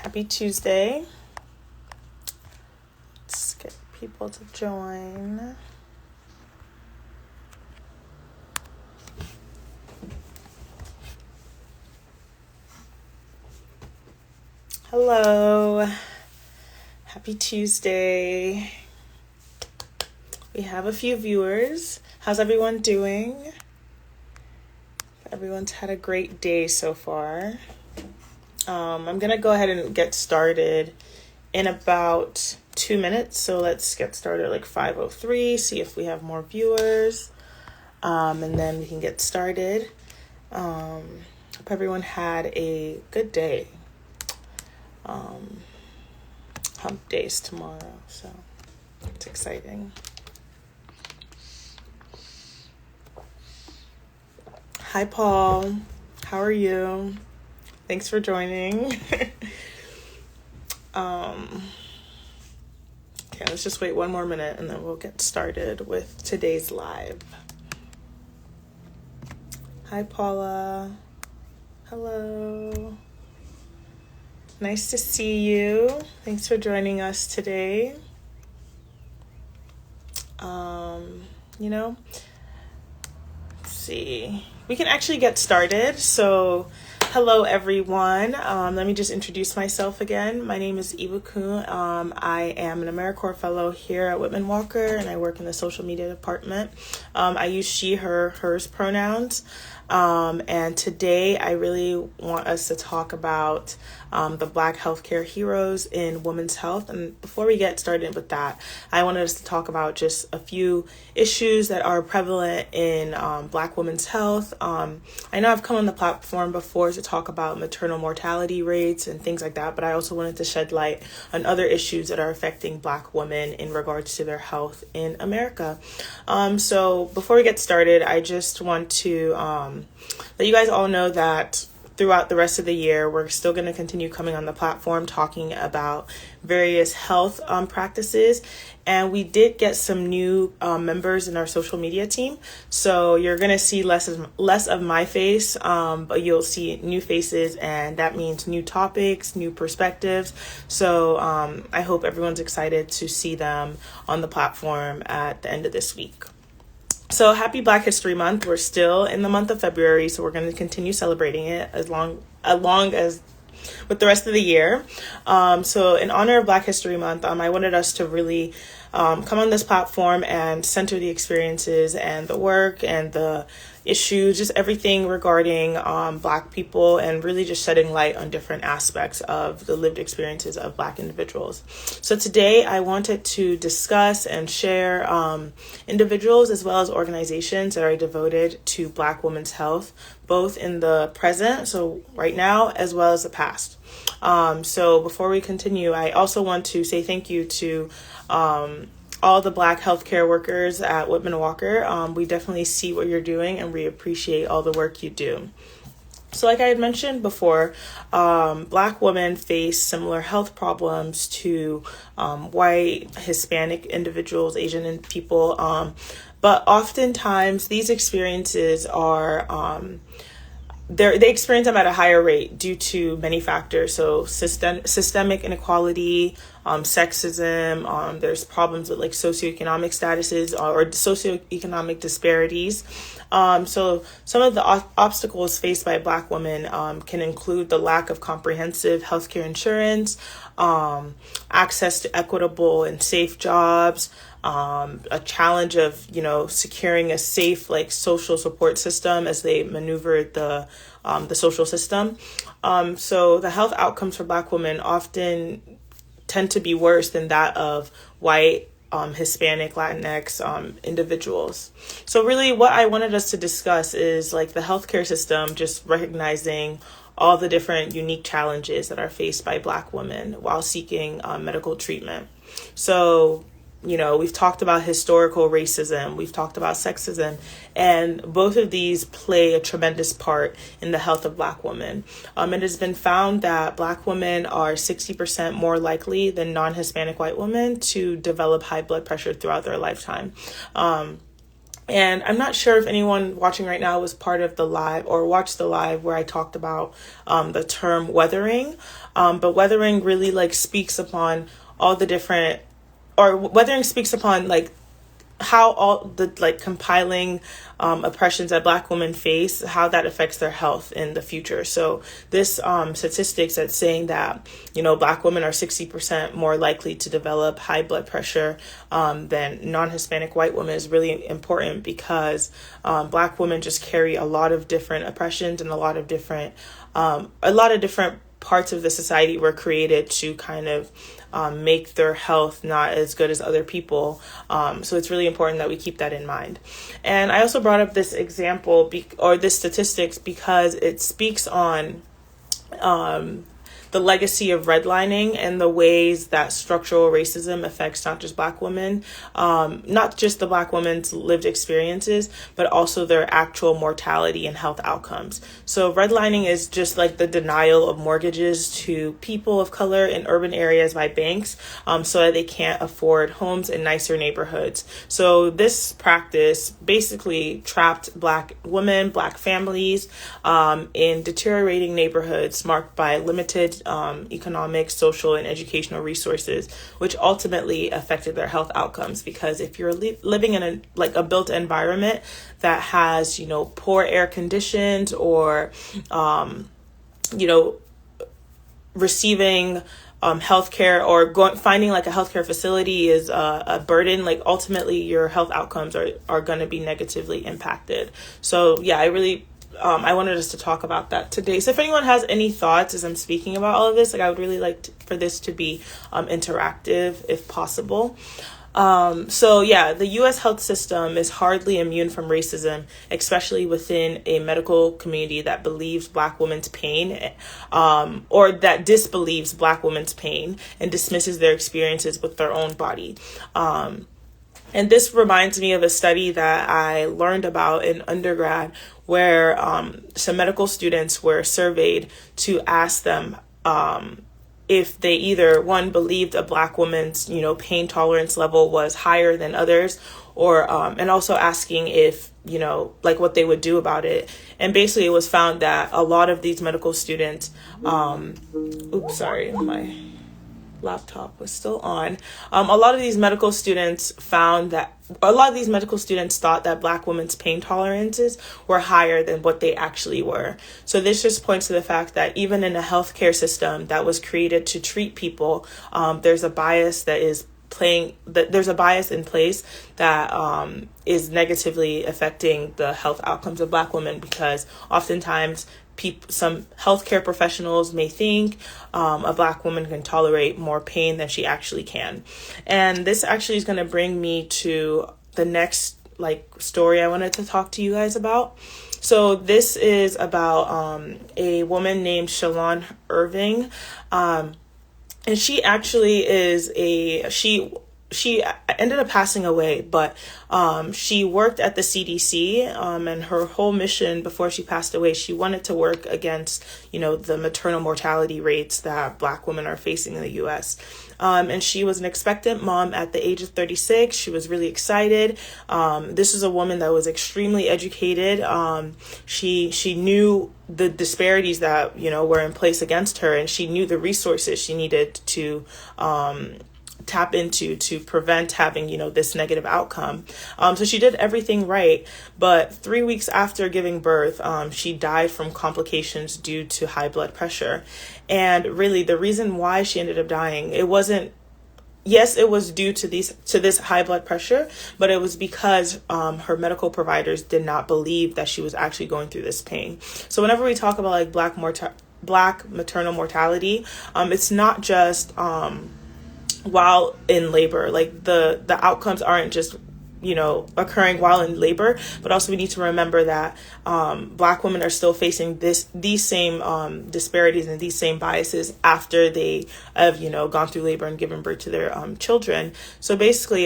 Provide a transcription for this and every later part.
Happy Tuesday. Let's get people to join. Hello. Happy Tuesday. We have a few viewers. How's everyone doing? Everyone's had a great day so far. I'm going to go ahead and get started in about 2 minutes. So let's get started like 5:03, see if we have more viewers. And then we can get started. Hope everyone had a good day. Hump day's tomorrow, so it's exciting. Hi, Paul. How are you? Thanks for joining. Okay, let's just wait 1 more minute and then we'll get started with today's live. Hi, Paula. Hello. Nice to see you. Thanks for joining us today. Let's see. We can actually get started. So, hello everyone. Let me just introduce myself again. My name is Eva Kuhn. I am an AmeriCorps Fellow here at Whitman-Walker, and I work in the social media department. I use she, her, hers pronouns. And today I really want us to talk about the Black healthcare heroes in women's health. And before we get started with that, I wanted us to talk about just a few issues that are prevalent in Black women's health. I know I've come on the platform before to talk about maternal mortality rates and things like that, but I also wanted to shed light on other issues that are affecting Black women in regards to their health in America. So before we get started, I just want to let you guys all know that throughout the rest of the year, we're still going to continue coming on the platform talking about various health practices. And we did get some new members in our social media team. So you're going to see less of my face, but you'll see new faces, and that means new topics, new perspectives. So I hope everyone's excited to see them on the platform at the end of this week. So happy Black History Month. We're still in the month of February, so we're going to continue celebrating it as long as with the rest of the year. So in honor of Black History Month, I wanted us to really come on this platform and center the experiences and the work and the issues, just everything regarding Black people, and really just shedding light on different aspects of the lived experiences of Black individuals. So today I wanted to discuss and share individuals as well as organizations that are devoted to Black women's health, both in the present, so right now, as well as the past. So before we continue, I also want to say thank you to all the Black healthcare workers at Whitman-Walker. We definitely see what you're doing, and we appreciate all the work you do. So like I had mentioned before, Black women face similar health problems to white, Hispanic individuals, Asian people, but oftentimes these experiences are they experience them at a higher rate due to many factors. So systemic inequality, sexism, there's problems with like socioeconomic statuses or socioeconomic disparities. So some of the obstacles faced by Black women can include the lack of comprehensive healthcare insurance, access to equitable and safe jobs, a challenge of, securing a safe, social support system as they maneuver the social system. So the health outcomes for Black women often tend to be worse than that of white, Hispanic, Latinx individuals. So really what I wanted us to discuss is the healthcare system, just recognizing all the different unique challenges that are faced by Black women while seeking medical treatment. So we've talked about historical racism, we've talked about sexism, and both of these play a tremendous part in the health of Black women. It has been found that Black women are 60% more likely than non-Hispanic white women to develop high blood pressure throughout their lifetime. And I'm not sure if anyone watching right now was part of the live or watched the live where I talked about the term weathering. But weathering really like speaks upon all the different, or weathering speaks upon like how all the like compiling oppressions that Black women face, how that affects their health in the future. So this statistics that's saying that, Black women are 60% more likely to develop high blood pressure than non-Hispanic white women is really important, because Black women just carry a lot of different oppressions, and a lot of different parts of the society were created to kind of make their health not as good as other people. So it's really important that we keep that in mind. And I also brought up this example or this statistics because it speaks on the legacy of redlining and the ways that structural racism affects not just Black women, not just the Black women's lived experiences, but also their actual mortality and health outcomes. So redlining is just like the denial of mortgages to people of color in urban areas by banks, so that they can't afford homes in nicer neighborhoods. So this practice basically trapped Black women, Black families in deteriorating neighborhoods marked by limited economic, social, and educational resources, which ultimately affected their health outcomes. Because if you're living in a built environment that has, poor air conditions, or, receiving healthcare, or finding like a healthcare facility is a burden, like ultimately your health outcomes are going to be negatively impacted. So yeah, I wanted us to talk about that today. So if anyone has any thoughts as I'm speaking about all of this, I would really like for this to be interactive if possible. The U.S. health system is hardly immune from racism, especially within a medical community that believes Black women's pain, or that disbelieves Black women's pain and dismisses their experiences with their own body. And this reminds me of a study that I learned about in undergrad, where some medical students were surveyed to ask them if they either, one, believed a Black woman's, pain tolerance level was higher than others, or and also asking if, what they would do about it. And basically it was found that a lot of these medical students, my laptop was still on. A lot of these medical students thought that Black women's pain tolerances were higher than what they actually were. So this just points to the fact that even in a healthcare system that was created to treat people, there's a bias in place that is negatively affecting the health outcomes of Black women, because oftentimes some healthcare professionals may think a Black woman can tolerate more pain than she actually can. And this actually is going to bring me to the next story I wanted to talk to you guys about. So this is about a woman named Shalon Irving. And she actually she ended up passing away, but she worked at the CDC, and her whole mission before she passed away, she wanted to work against, the maternal mortality rates that Black women are facing in the U.S. And she was an expectant mom at the age of 36. She was really excited. This is a woman that was extremely educated. She knew the disparities that, were in place against her, and she knew the resources she needed to tap into to prevent having, this negative outcome. So she did everything right. But 3 weeks after giving birth, she died from complications due to high blood pressure. And really the reason why she ended up dying, it was due to this high blood pressure, but it was because her medical providers did not believe that she was actually going through this pain. So whenever we talk about Black maternal mortality, it's not just while in labor. The outcomes aren't just occurring while in labor, but also we need to remember that Black women are still facing these same disparities and these same biases after they have gone through labor and given birth to their children. So basically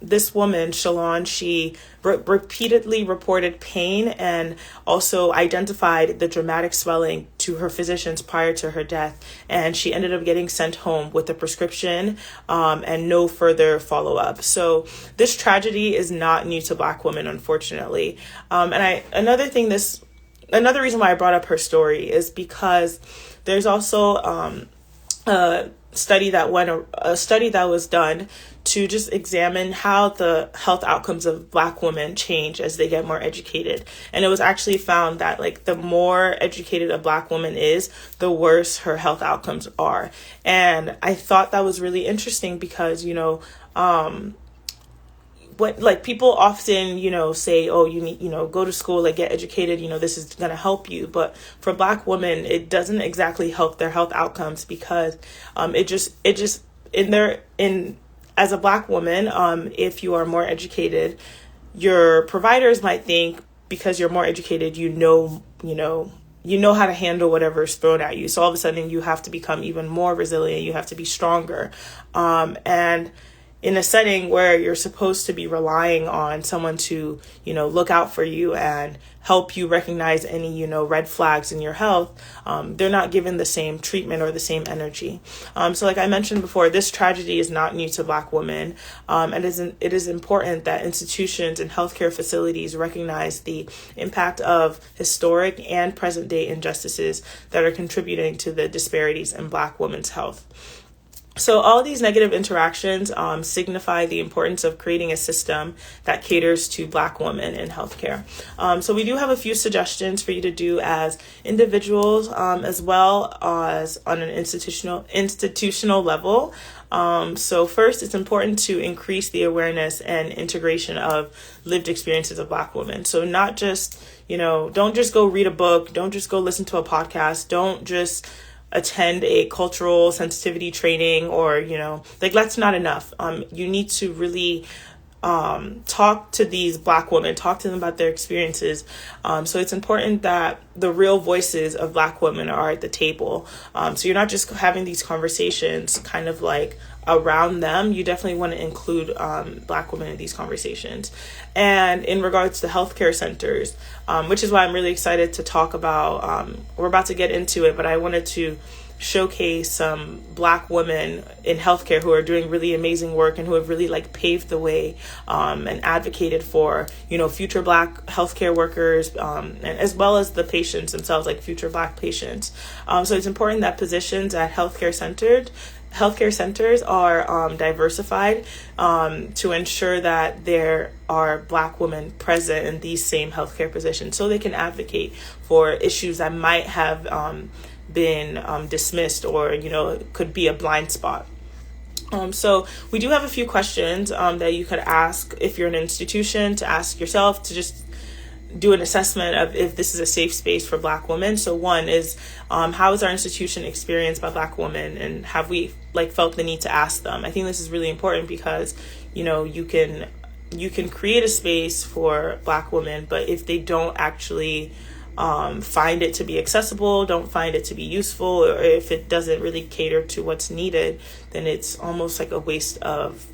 this woman Shalon, she repeatedly reported pain and also identified the dramatic swelling to to her physicians prior to her death, and she ended up getting sent home with a prescription and no further follow-up. So this tragedy is not new to Black women, unfortunately. Another reason why I brought up her story is because there's also a study that was done to just examine how the health outcomes of Black women change as they get more educated. And it was actually found that like the more educated a Black woman is, the worse her health outcomes are. And I thought that was really interesting because, what like people often, say, oh, you need, go to school, like get educated, this is going to help you. But for Black women, it doesn't exactly help their health outcomes because as a Black woman, if you are more educated, your providers might think because you're more educated, you know how to handle whatever is thrown at you. So all of a sudden you have to become even more resilient. You have to be stronger. And in a setting where you're supposed to be relying on someone to, look out for you and help you recognize any, red flags in your health, they're not given the same treatment or the same energy. So like I mentioned before, this tragedy is not new to Black women. And it is important that institutions and healthcare facilities recognize the impact of historic and present day injustices that are contributing to the disparities in Black women's health. So all these negative interactions signify the importance of creating a system that caters to Black women in healthcare. So we do have a few suggestions for you to do as individuals, as well as on an institutional level. So first, it's important to increase the awareness and integration of lived experiences of Black women. So not just, don't just go read a book, don't just go listen to a podcast, don't just attend a cultural sensitivity training or, that's not enough. You need to really talk to these Black women, talk to them about their experiences. So it's important that the real voices of Black women are at the table. So you're not just having these conversations kind of like around them. You definitely want to include Black women in these conversations. And in regards to healthcare centers, which is why I'm really excited to talk about, we're about to get into it, but I wanted to showcase some Black women in healthcare who are doing really amazing work and who have really paved the way and advocated for, future Black healthcare workers, and as well as the patients themselves, like future Black patients. So it's important that positions at healthcare centers are diversified to ensure that there are Black women present in these same healthcare positions so they can advocate for issues that might have been dismissed or, could be a blind spot. So we do have a few questions that you could ask if you're an institution, to ask yourself, to just do an assessment of if this is a safe space for Black women. So one is, how is our institution experienced by Black women, and have we felt the need to ask them? I think this is really important because, you can create a space for Black women, but if they don't actually find it to be accessible, don't find it to be useful, or if it doesn't really cater to what's needed, then it's almost like a waste of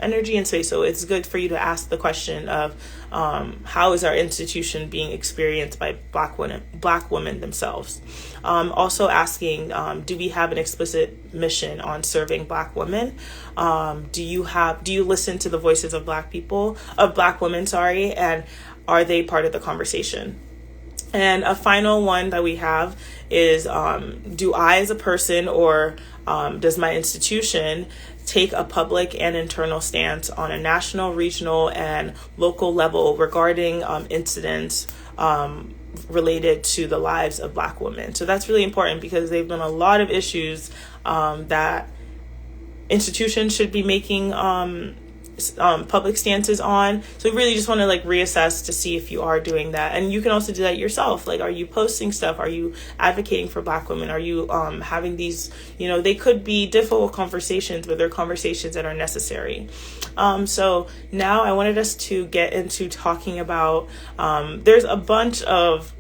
energy and space. So it's good for you to ask the question of how is our institution being experienced by Black women themselves. Also asking, do we have an explicit mission on serving Black women? Do you listen to the voices of Black women, and are they part of the conversation? And a final one that we have is, do I as a person or does my institution take a public and internal stance on a national, regional, and local level regarding incidents related to the lives of Black women? So that's really important because there have been a lot of issues that institutions should be making public stances on. So we really just want to reassess to see if you are doing that. And you can also do that yourself. Are you posting stuff? Are you advocating for Black women? Are you having these, they could be difficult conversations, but they're conversations that are necessary. So now I wanted us to get into talking about, there's a bunch of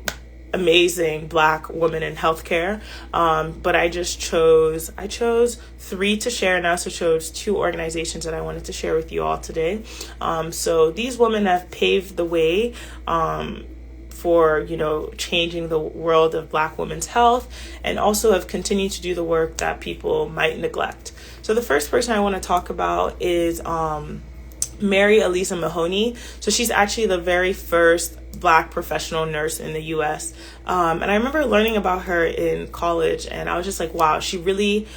amazing Black women in healthcare, but I chose 3 to share, and I also chose 2 organizations that I wanted to share with you all today. So these women have paved the way for, changing the world of Black women's health, and also have continued to do the work that people might neglect. So the first person I want to talk about is Mary Elisa Mahoney. So she's actually the very first Black professional nurse in the U.S. And I remember learning about her in college, and I was just like, wow, she really,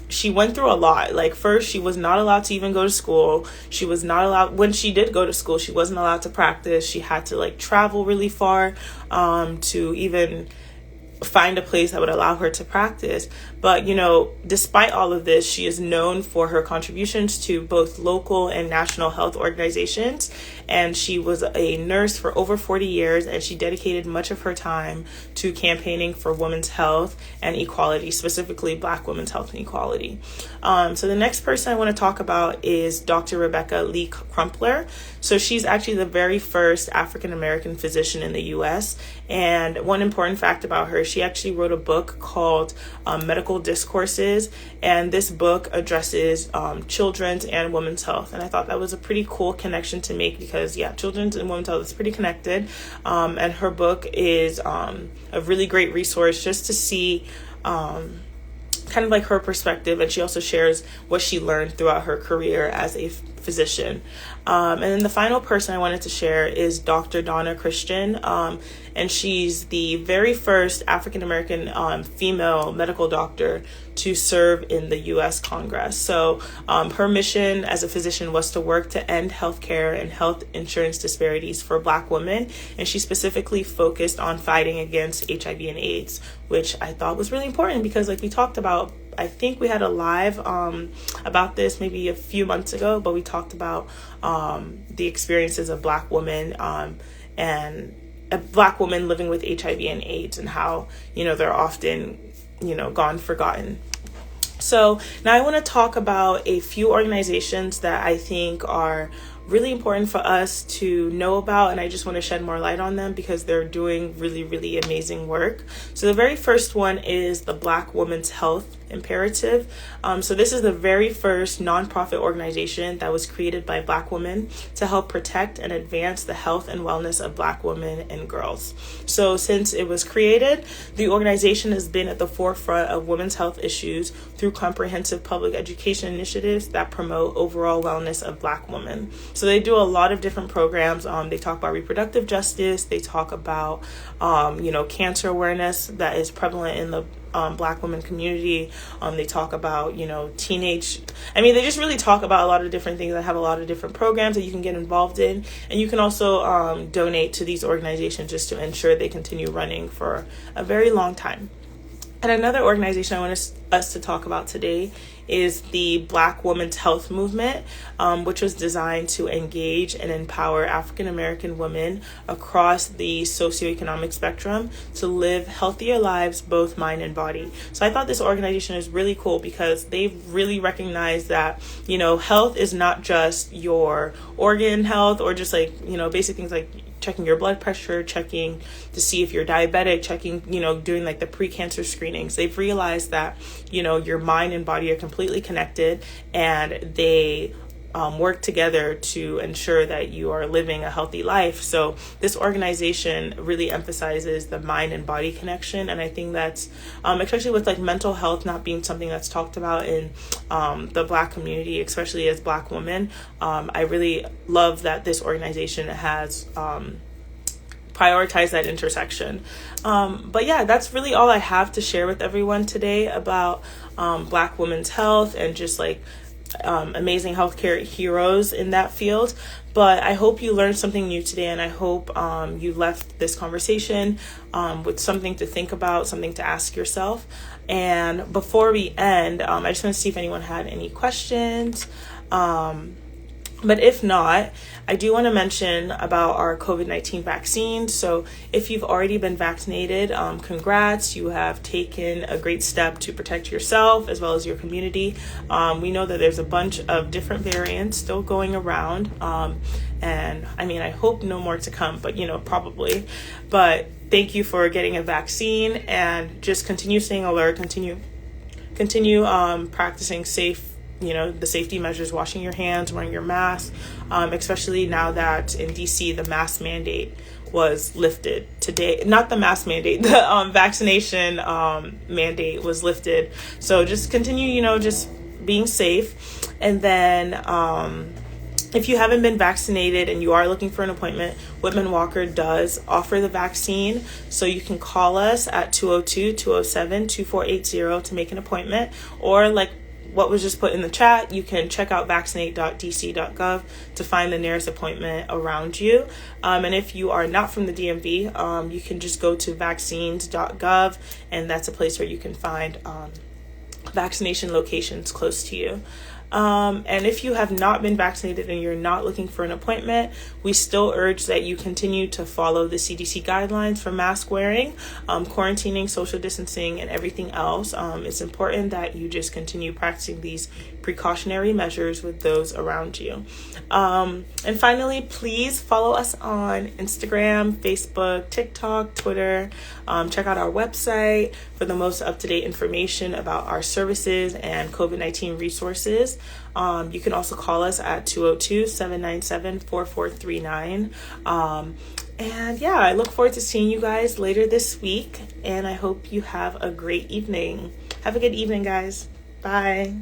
she went through a lot. Like, first, she was not allowed to even go to school. She was not allowed, when she did go to school, she wasn't allowed to practice. She had to travel really far to even find a place that would allow her to practice. But, despite all of this, she is known for her contributions to both local and national health organizations. And she was a nurse for over 40 years, and she dedicated much of her time to campaigning for women's health and equality, specifically Black women's health and equality. So the next person I want to talk about is Dr. Rebecca Lee Crumpler. So she's actually the very first African-American physician in the U.S. And one important fact about her, she actually wrote a book called Medical Discourses, and this book addresses children's and women's health. And I thought that was a pretty cool connection to make, because children's and women's health is pretty connected. And her book is a really great resource just to see kind of like her perspective, and she also shares what she learned throughout her career as a physician. And then the final person I wanted to share is Dr. Donna Christian, and she's the very first African-American female medical doctor to serve in the U.S. Congress. So her mission as a physician was to work to end healthcare and health insurance disparities for Black women, and she specifically focused on fighting against HIV and AIDS, which I thought was really important because, like we talked about, I think we had a live about this maybe a few months ago, but we talked about the experiences of Black women and a Black woman living with HIV and AIDS, and how, they're often, gone forgotten. So now I want to talk about a few organizations that I think are really important for us to know about, and I just want to shed more light on them because they're doing really, really amazing work. So the very first one is the Black Women's Health Imperative. So this is the very first nonprofit organization that was created by Black women to help protect and advance the health and wellness of Black women and girls. So since it was created, the organization has been at the forefront of women's health issues through comprehensive public education initiatives that promote overall wellness of Black women. So they do a lot of different programs. They talk about reproductive justice. They talk about, cancer awareness that is prevalent in the Black women community. They talk about, they just really talk about a lot of different things that have a lot of different programs that you can get involved in. And you can also donate to these organizations just to ensure they continue running for a very long time. And another organization I want us to talk about today is the Black Women's Health Movement, which was designed to engage and empower African American women across the socioeconomic spectrum to live healthier lives, both mind and body. So I thought this organization is really cool because they've really recognized that, health is not just your organ health or just basic things like checking your blood pressure, checking to see if you're diabetic, checking, doing the pre-cancer screenings. They've realized that, your mind and body are completely connected, and they work together to ensure that you are living a healthy life. So this organization really emphasizes the mind and body connection. And I think that's, especially with mental health not being something that's talked about in the Black community, especially as Black women, I really love that this organization has prioritize that intersection. But yeah, that's really all I have to share with everyone today about Black women's health and just amazing healthcare heroes in that field. But I hope you learned something new today, and I hope you left this conversation with something to think about, something to ask yourself. And before we end, I just want to see if anyone had any questions. But if not, I do want to mention about our COVID-19 vaccine. So if you've already been vaccinated, congrats. You have taken a great step to protect yourself as well as your community. We know that there's a bunch of different variants still going around. And I hope no more to come, but probably. But thank you for getting a vaccine, and just continue staying alert, continue practicing safe, the safety measures, washing your hands, wearing your mask, especially now that in DC the mask mandate was lifted today. Not the mask mandate, the vaccination mandate was lifted. So just continue, just being safe. And then if you haven't been vaccinated and you are looking for an appointment, Whitman-Walker does offer the vaccine. So you can call us at 202-207-2480 to make an appointment. Or like what was just put in the chat, you can check out vaccinate.dc.gov to find the nearest appointment around you. And if you are not from the DMV, you can just go to vaccines.gov, and that's a place where you can find vaccination locations close to you. And if you have not been vaccinated and you're not looking for an appointment, we still urge that you continue to follow the CDC guidelines for mask wearing, quarantining, social distancing, and everything else. It's important that you just continue practicing these precautionary measures with those around you. And finally, please follow us on Instagram, Facebook, TikTok, Twitter. Check out our website for the most up-to-date information about our services and COVID-19 resources. You can also call us at 202-797-4439. And yeah, I look forward to seeing you guys later this week, and I hope you have a great evening. Have a good evening, guys. Bye.